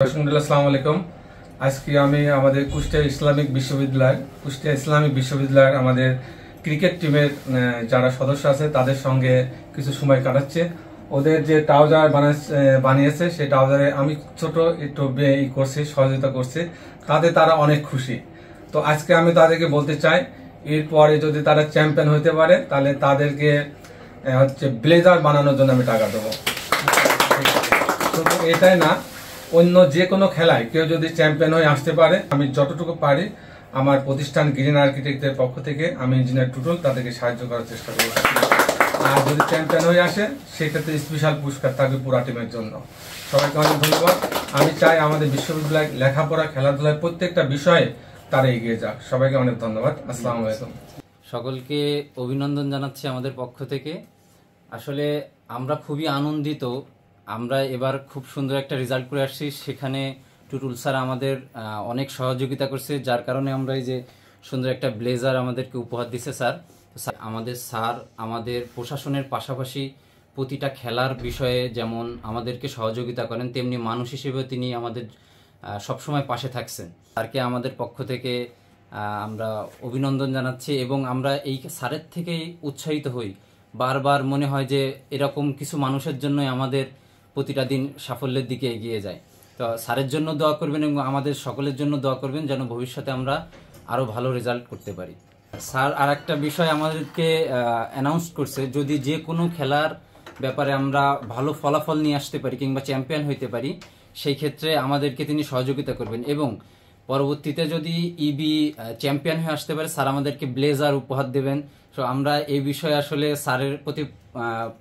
আসসালামু আলাইকুম। আজকে আমি আমাদের কুষ্টিয়া ইসলামিক বিশ্ববিদ্যালয়ের আমাদের ক্রিকেট টিমের যারা সদস্য আছে তাদের সঙ্গে কিছু সময় কাটাচ্ছে। ওদের যে ট্রাউজার বানিয়েছে সেই ট্রাউজারে আমি ছোট একটু করছি, সহযোগিতা করছি, তাতে তারা অনেক খুশি। তো আজকে আমি তাদেরকে বলতে চাই, এরপরে যদি তারা চ্যাম্পিয়ন হতে পারে তাহলে তাদেরকে ব্লেজার বানানোর জন্য আমি টাকা দেবো। শুধু এটাই না, অন্য যে কোনো খেলায় কেউ যদি চ্যাম্পিয়ন হয়ে আসতে পারে, আমি যতটুকু পারি আমার প্রতিষ্ঠান গ্রিন আর্কিটেক্টের পক্ষ থেকে আমি ইঞ্জিনিয়ার টুটুল তাদেরকে সাহায্য করার চেষ্টা করব। আর যদি চ্যাম্পিয়ন হয়ে আসে সেক্ষেত্রে স্পেশাল পুরস্কার থাকবে পুরা টিমের জন্য। সবাইকে অনেক ধন্যবাদ। আমি চাই আমাদের বিশ্ববিদ্যালয় লেখাপড়া, খেলাধুলার প্রত্যেকটা বিষয়ে তারা এগিয়ে যাক। সবাইকে অনেক ধন্যবাদ। আসসালামু আলাইকুম। সকলকে অভিনন্দন জানাচ্ছি আমাদের পক্ষ থেকে। আসলে আমরা খুবই আনন্দিত, আমরা এবার খুব সুন্দর একটা রেজাল্ট করে আসছি। সেখানে টুটুল স্যার আমাদের অনেক সহযোগিতা করছে, যার কারণে আমরা এই যে সুন্দর একটা ব্লেজার আমাদেরকে উপহার দিচ্ছে স্যার। স্যার আমাদের প্রশাসনের পাশাপাশি প্রতিটা খেলার বিষয়ে যেমন আমাদেরকে সহযোগিতা করেন, তেমনি মানুষ হিসেবে তিনি আমাদের সবসময় পাশে থাকছেন। স্যারকে আমাদের পক্ষ থেকে আমরা অভিনন্দন জানাচ্ছি এবং আমরা এই স্যারের থেকেই উৎসাহিত হই। বারবার মনে হয় যে এরকম কিছু মানুষের জন্যই আমাদের প্রতিটা দিন সাফল্যের দিকে এগিয়ে যায়। তো স্যারের জন্য দোয়া করবেন এবং আমাদের সকলের জন্য দোয়া করবেন যেন ভবিষ্যতে আমরা আরও ভালো রেজাল্ট করতে পারি। স্যার আর একটা বিষয় আমাদেরকে অ্যানাউন্স করছে, যদি যে কোনো খেলার ব্যাপারে আমরা ভালো ফলাফল নিয়ে আসতে পারি কিংবা চ্যাম্পিয়ন হইতে পারি, সেই ক্ষেত্রে আমাদেরকে তিনি সহযোগিতা করবেন এবং পরবর্তীতে যদি ইবি চ্যাম্পিয়ন হয়ে আসতে পারে স্যার আমাদেরকে ব্লেজার উপহার দেবেন। তো আমরা এই বিষয়ে আসলে স্যারের প্রতি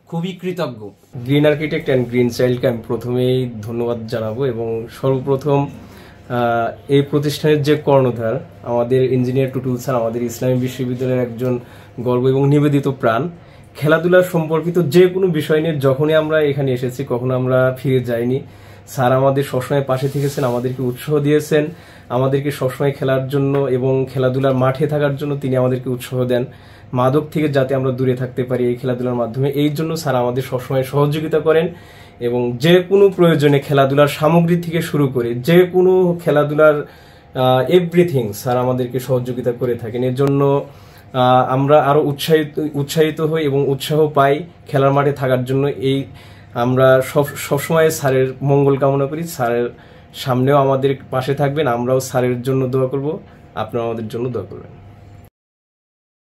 খুবই কৃতজ্ঞ। গ্রিন আর্কিটেক্ট অ্যান্ড গ্রিন চাইল্ডকে আমি প্রথমেই ধন্যবাদ জানাবো এবং সর্বপ্রথম এই প্রতিষ্ঠানের যে কর্ণধার আমাদের ইঞ্জিনিয়ার টুটুল স্যার, আমাদের ইসলামী বিশ্ববিদ্যালয়ের একজন গর্ব এবং নিবেদিত প্রাণ। খেলাধুলার সম্পর্কিত যে কোনো বিষয় নিয়ে যখনই আমরা এখানে এসেছি কখনো আমরা ফিরে যাইনি। স্যার আমাদের সবসময় পাশে থেকেছেন, আমাদেরকে উৎসাহ দিয়েছেন, আমাদেরকে সবসময় খেলার জন্য এবং খেলাধুলার মাঠে থাকার জন্য তিনি আমাদেরকে উৎসাহ দেন, মাদক থেকে যাতে আমরা দূরে থাকতে পারি এই খেলাধুলার মাধ্যমে। এই জন্য স্যার আমাদের সবসময় সহযোগিতা করেন এবং যে কোনো প্রয়োজনে খেলাধুলার সামগ্রী থেকে শুরু করে যে কোনো খেলাধুলার এভরিথিং স্যার আমাদেরকে সহযোগিতা করে থাকেন। এর জন্য আমরা আরো উৎসাহিত হই এবং উৎসাহ পাই খেলার মাঠে থাকার জন্য। এই আমরা সবসময় স্যারের মঙ্গল কামনা করি। স্যারের সামনেও আমাদের পাশে থাকবেন, আমরাও স্যারের জন্য দোয়া করব, আপনারা আমাদের জন্য দোয়া করবেন।